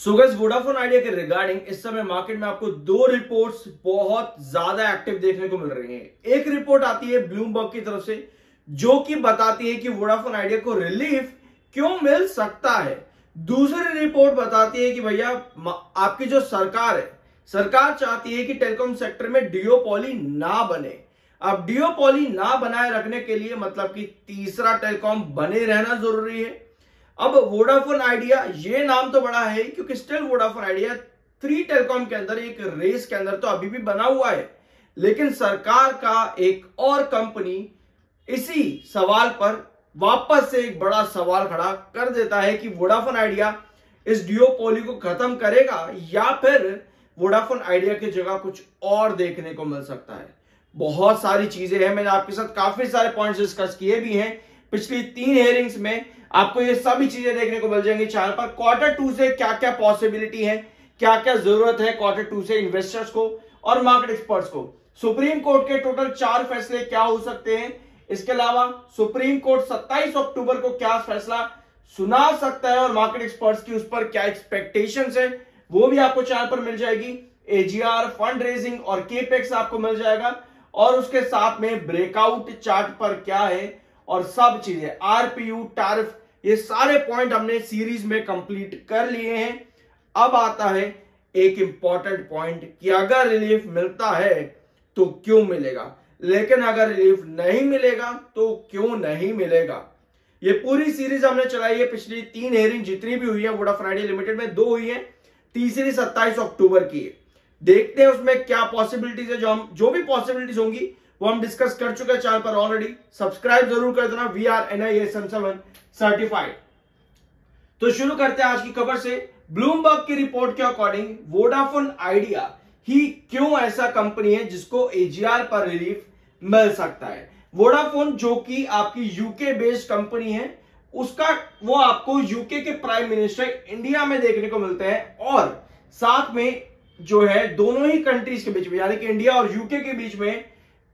So guys, Vodafone idea के regarding इस समय मार्केट में आपको दो रिपोर्ट्स बहुत ज्यादा एक्टिव देखने को मिल रही हैं। एक रिपोर्ट आती है ब्लूमबर्ग की तरफ से जो कि बताती है कि वोडाफोन आइडिया को रिलीफ क्यों मिल सकता है। दूसरी रिपोर्ट बताती है कि भैया आपकी जो सरकार है, सरकार चाहती है कि टेलीकॉम सेक्टर में डिओपॉली ना बने। अब डिओपॉली ना बनाए रखने के लिए मतलब कि तीसरा टेलीकॉम बने रहना जरूरी है। अब वोडाफोन आइडिया ये नाम तो बड़ा है क्योंकि स्टिल वोडाफोन आइडिया 3 टेलीकॉम के अंदर एक रेस के अंदर तो अभी भी बना हुआ है, लेकिन सरकार का एक और कंपनी इसी सवाल पर वापस से एक बड़ा सवाल खड़ा कर देता है कि वोडाफोन आइडिया इस डिओपॉली को खत्म करेगा या फिर वोडाफोन आइडिया की जगह कुछ और देखने को मिल सकता है। बहुत सारी चीजें हैं, मैंने आपके साथ काफी सारे पॉइंट्स डिस्कस किए भी हैं पिछली 3 हेयरिंग्स में। आपको ये सभी चीजें देखने को मिल जाएंगी चैनल पर। Q2 से क्या क्या पॉसिबिलिटी है, क्या क्या जरूरत है Q2 से इन्वेस्टर्स को और मार्केट एक्सपर्ट्स को। सुप्रीम कोर्ट के टोटल 4 फैसले क्या हो सकते हैं, इसके अलावा सुप्रीम कोर्ट 27 अक्टूबर को क्या फैसला सुना सकता है और मार्केट एक्सपर्ट्स की उस पर क्या एक्सपेक्टेशंस है वो भी आपको चैनल पर मिल जाएगी। AGR, फंड रेजिंग और केपेक्स आपको मिल जाएगा और उसके साथ में ब्रेकआउट चार्ट पर क्या है और सब चीजें RPU, टैरिफ, ये सारे पॉइंट हमने सीरीज में कंप्लीट कर लिए हैं। अब आता है एक इंपॉर्टेंट पॉइंट कि अगर रिलीफ मिलता है तो क्यों मिलेगा, लेकिन अगर रिलीफ नहीं मिलेगा तो क्यों नहीं मिलेगा। ये पूरी सीरीज हमने चलाई है। पिछली 3 हेयरिंग जितनी भी हुई है वोडाफोन आइडिया लिमिटेड में 2 हुई है, तीसरी 27 अक्टूबर की है। देखते हैं उसमें क्या पॉसिबिलिटीज है। जो भी पॉसिबिलिटीज होंगी वो हम डिस्कस कर चुके हैं चैनल पर ऑलरेडी। सब्सक्राइब जरूर कर देना। We are NISM7 certified. तो शुरू करते हैं आज की खबर से। ब्लूमबर्ग की रिपोर्ट के अकॉर्डिंग वोडाफोन आइडिया ही क्यों ऐसा कंपनी है जिसको AGR पर रिलीफ मिल सकता है। वोडाफोन जो कि आपकी यूके बेस्ड कंपनी है, उसका वो आपको यूके के प्राइम मिनिस्टर इंडिया में देखने को मिलते हैं और साथ में जो है दोनों ही कंट्रीज के बीच में यानी कि इंडिया और यूके के बीच में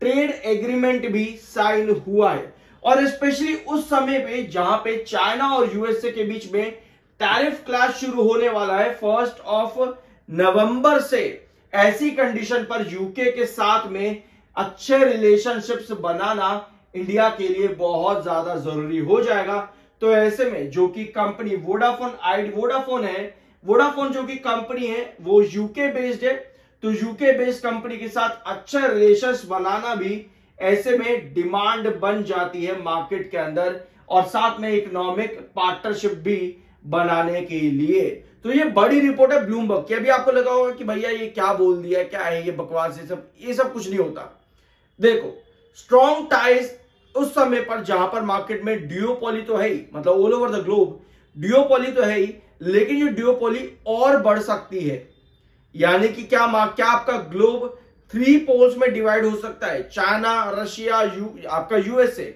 ट्रेड एग्रीमेंट भी साइन हुआ है। और स्पेशली उस समय पे जहां पे चाइना और यूएसए के बीच में टैरिफ क्लैश शुरू होने वाला है 1 नवंबर से, ऐसी कंडीशन पर यूके के साथ में अच्छे रिलेशनशिप्स बनाना इंडिया के लिए बहुत ज्यादा जरूरी हो जाएगा। तो ऐसे में जो कि कंपनी वोडाफोन है, वोडाफोन जो कि कंपनी है वो यूके बेस्ड है, तो यूके बेस्ड कंपनी के साथ अच्छा रिलेशंस बनाना भी ऐसे में डिमांड बन जाती है मार्केट के अंदर और साथ में इकोनॉमिक पार्टनरशिप भी बनाने के लिए। तो ये बड़ी रिपोर्ट है ब्लूमबर्ग की। अभी आपको लगा होगा कि भैया ये क्या बोल दिया, क्या है ये बकवास, ये सब कुछ नहीं होता। देखो, स्ट्रॉन्ग टाइज उस समय पर जहां पर मार्केट में डिओपॉली तो है ही, मतलब ऑल ओवर द ग्लोब डिओपॉली तो है ही, लेकिन ये डिओपॉली और बढ़ सकती है। यानी कि क्या आपका ग्लोब 3 पोल्स में डिवाइड हो सकता है। चाइना, रशिया, आपका यूएसए,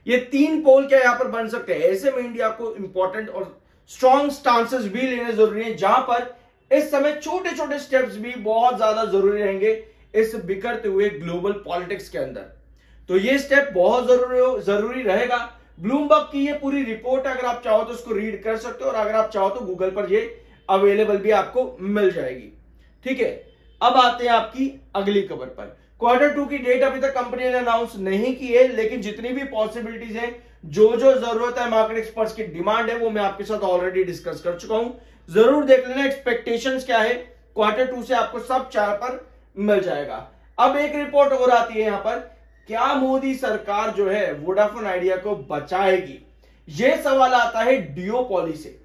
ये 3 पोल क्या यहां पर बन सकते हैं। ऐसे में इंडिया को इंपॉर्टेंट और स्ट्रॉन्ग स्टांसेस भी लेने जरूरी है, जहां पर इस समय छोटे छोटे स्टेप्स भी बहुत ज्यादा जरूरी रहेंगे इस बिखरते हुए ग्लोबल पॉलिटिक्स के अंदर। तो ये स्टेप बहुत जरूरी रहेगा। ब्लूमबर्ग की ये पूरी रिपोर्ट अगर आप चाहो तो उसको रीड कर सकते हो और अगर आप चाहो तो गूगल पर ये अवेलेबल भी आपको मिल जाएगी। ठीक है, अब आते हैं आपकी अगली खबर पर। Q2 की डेट अभी तक कंपनी ने अनाउंस नहीं की है, लेकिन जितनी भी पॉसिबिलिटीज हैं, जो जरूरत है मार्केट एक्सपर्ट्स की डिमांड है, वो मैं आपके साथ ऑलरेडी डिस्कस कर चुका हूं। जरूर देख लेना एक्सपेक्टेशंस क्या है। Q2 से आपको सब चैनल पर मिल जाएगा। अब एक रिपोर्ट और आती है यहां पर, क्या मोदी सरकार जो है वोडाफोन आइडिया को बचाएगी। यह सवाल आता है डिओपॉली से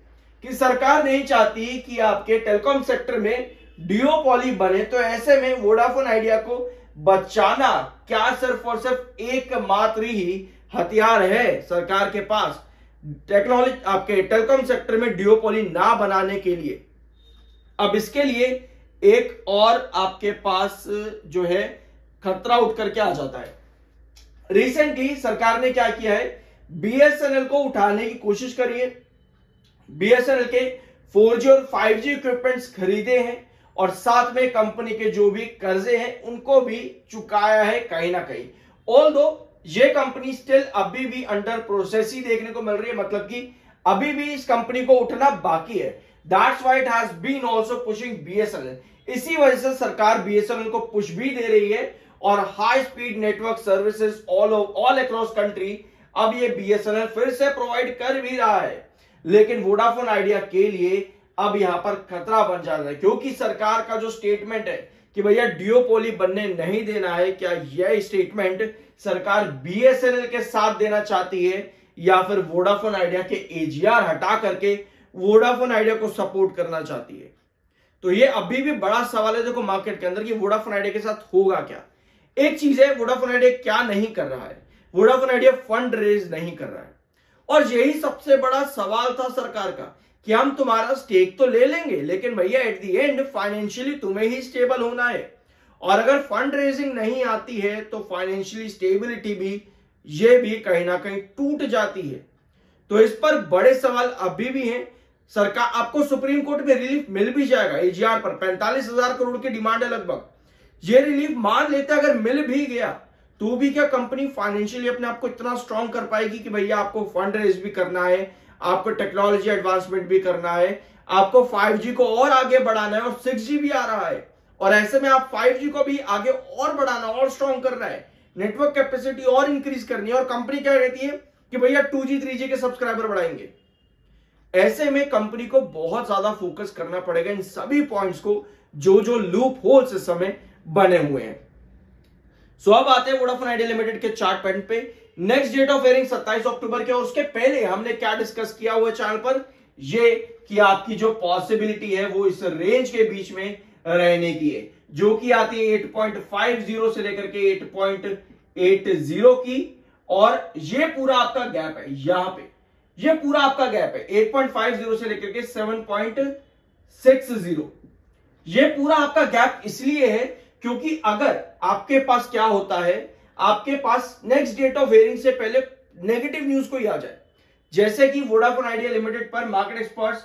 कि सरकार नहीं चाहती कि आपके टेलीकॉम सेक्टर में डिओपॉली बने, तो ऐसे में वोडाफोन आइडिया को बचाना क्या सिर्फ और सिर्फ एकमात्र ही हथियार है सरकार के पास टेक्नोलॉजी आपके टेलीकॉम सेक्टर में डिओपॉली ना बनाने के लिए। अब इसके लिए एक और आपके पास जो है खतरा उठ करके आ जाता है। रिसेंटली सरकार ने क्या किया है, BSNL को उठाने की कोशिश करी है। BSNL के 4G और 5G इक्विपमेंट्स खरीदे हैं और साथ में कंपनी के जो भी कर्जे हैं उनको भी चुकाया है कहीं ना कहीं। ऑल्दो ये कंपनी स्टिल अभी भी अंडर प्रोसेस ही देखने को मिल रही है, मतलब कि अभी भी इस कंपनी को उठना बाकी है। That's why it has been also pushing BSNL. इसी वजह से सरकार बीएसएनएल को पुश भी दे रही है और high speed network services all across country अब ये बीएसएनएल फिर से प्रोवाइड कर भी रहा है। लेकिन वोडाफोन आइडिया के लिए अब यहां पर खतरा बन जा रहा है, क्योंकि सरकार का जो स्टेटमेंट है कि भैया डियोपोली बनने नहीं देना है, क्या यह स्टेटमेंट सरकार बीएसएनएल के साथ देना चाहती है या फिर वोडाफोन आइडिया के एजीआर हटा करके वोडाफोन आइडिया को सपोर्ट करना चाहती है? तो ये अभी भी बड़ा सवाल है देखो मार्केट के अंदर कि वोडाफोन आइडिया के साथ होगा क्या। एक चीज है, वोडाफोन आइडिया क्या नहीं कर रहा है, वोडाफोन आइडिया फंड रेज नहीं कर रहा है। और यही सबसे बड़ा सवाल था सरकार का कि हम तुम्हारा स्टेक तो ले लेंगे, लेकिन भैया एट द एंड फाइनेंशियली तुम्हें ही स्टेबल होना है। और अगर फंड रेजिंग नहीं आती है तो फाइनेंशियली स्टेबिलिटी भी ये भी कहीं ना कहीं टूट जाती है। तो इस पर बड़े सवाल अभी भी हैं। सरकार आपको सुप्रीम कोर्ट में रिलीफ मिल भी जाएगा एजीआर पर, 45,000 करोड़ की डिमांड है लगभग। ये रिलीफ मान लेते अगर मिल भी गया तो भी क्या कंपनी फाइनेंशियली अपने आप को इतना स्ट्रांग कर पाएगी कि भैया आपको फंड रेज भी करना है, आपको टेक्नोलॉजी एडवांसमेंट भी करना है, आपको 5G को और आगे बढ़ाना है और 6G भी आ रहा है और ऐसे में आप 5G को भी आगे और बढ़ाना और स्ट्रांग करना है, नेटवर्क कैपेसिटी और इंक्रीज करनी है और कंपनी क्या कहती है कि भैया 2G 3G के सब्सक्राइबर बढ़ाएंगे। ऐसे में कंपनी को बहुत ज्यादा फोकस करना पड़ेगा इन सभी पॉइंट्स को जो जो लूप होल्स इस समय बने हुए हैं। सो अब आते हैं वोडाफोन आइडिया लिमिटेड के चार्ट पैटर्न पे। नेक्स्ट डेट ऑफ हेयरिंग 27 अक्टूबर के, और उसके पहले हमने क्या डिस्कस किया हुआ चैनल पर, ये कि आपकी जो पॉसिबिलिटी है वो इस रेंज के बीच में रहने की है, जो कि आती है 8.50 से लेकर के 8.80 की। और ये पूरा आपका गैप है, यहां पे ये पूरा आपका गैप है 8.50 से लेकर के 7.60। ये पूरा आपका गैप इसलिए है क्योंकि अगर आपके पास क्या होता है, आपके पास नेक्स्ट डेट ऑफ हेयरिंग से पहले नेगेटिव न्यूज कोई आ जाए, जैसे कि वोडाफोन आइडिया लिमिटेड पर मार्केट एक्सपर्ट्स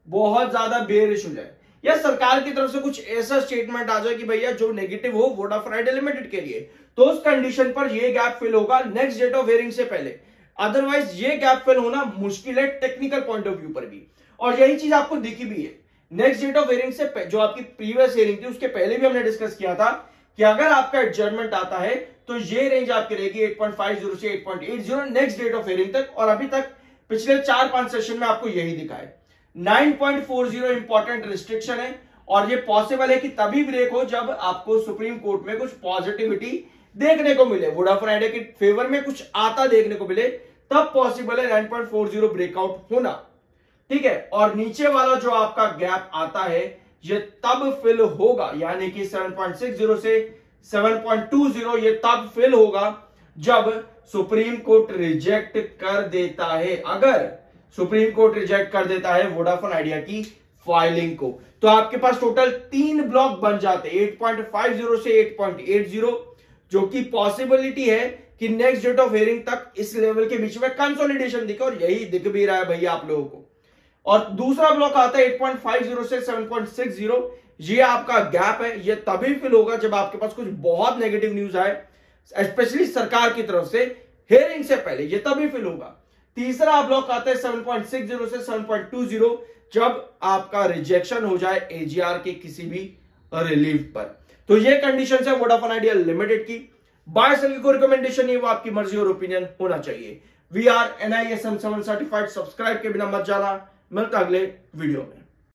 बहुत ज्यादा बेयरिश हो जाए या सरकार की तरफ से कुछ ऐसा स्टेटमेंट आ जाए कि भैया जो नेगेटिव हो वोडाफोन आइडिया लिमिटेड के लिए, तो उस कंडीशन पर यह गैप फिल होगा नेक्स्ट डेट ऑफ हेयरिंग से पहले। अदरवाइज ये गैप फिल होना मुश्किल है टेक्निकल पॉइंट ऑफ व्यू पर भी, और यही चीज आपको दिखी भी है। नेक्स्ट डेट ऑफ हेयरिंग से जो आपकी प्रीवियस हेयरिंग थी उसके पहले भी हमने डिस्कस किया था कि अगर आपका एडजर्नमेंट आता है तो ये रेंज आपकी रहेगी 8.50 से 8.80 नेक्स्ट डेट ऑफ हेयरिंग तक, और अभी तक पिछले 4-5 सेशन में आपको यही दिखा है। 9.40 इंपॉर्टेंट रिस्ट्रिक्शन है और ये पॉसिबल है कि तभी ब्रेक हो जब आपको सुप्रीम कोर्ट में कुछ पॉजिटिविटी देखने को मिले, वोडाफोन आइडिया के फेवर में कुछ आता देखने को मिले, तब पॉसिबल है 9.40 ब्रेकआउट होना। ठीक है, और नीचे वाला जो आपका गैप आता है ये तब फिल होगा, यानी कि 7.60 से 7.20 ये तब फिल होगा जब सुप्रीम कोर्ट रिजेक्ट कर देता है। अगर सुप्रीम कोर्ट रिजेक्ट कर देता है वोडाफोन आइडिया की फाइलिंग को, तो आपके पास टोटल 3 ब्लॉक बन जाते हैं 8.50 से 8.80, जो कि पॉसिबिलिटी है कि नेक्स्ट डेट ऑफ हेयरिंग तक इस लेवल के बीच में कंसोलिडेशन दिखे, और यही दिख भी रहा है भैया आप लोगों को। और दूसरा ब्लॉक आता है 8.50 से 7.60, ये आपका गैप है, ये तभी फिल होगा जब आपके पास कुछ बहुत नेगेटिव न्यूज आए, स्पेशली सरकार की तरफ से हेयरिंग से पहले, ये तभी फिल होगा। तीसरा ब्लॉक आता है 7.60 से 7.20, जब आपका रिजेक्शन हो जाए एजीआर के किसी भी रिलीफ पर। तो ये कंडीशन है वोडाफोन आइडिया लिमिटेड की। बाय सेल की कोई रिकमेंडेशन नहीं, वो आपकी मर्जी और ओपिनियन होना चाहिए। We are NISM 7 certified, subscribe के बिना मत जाना। मिलता अगले वीडियो में।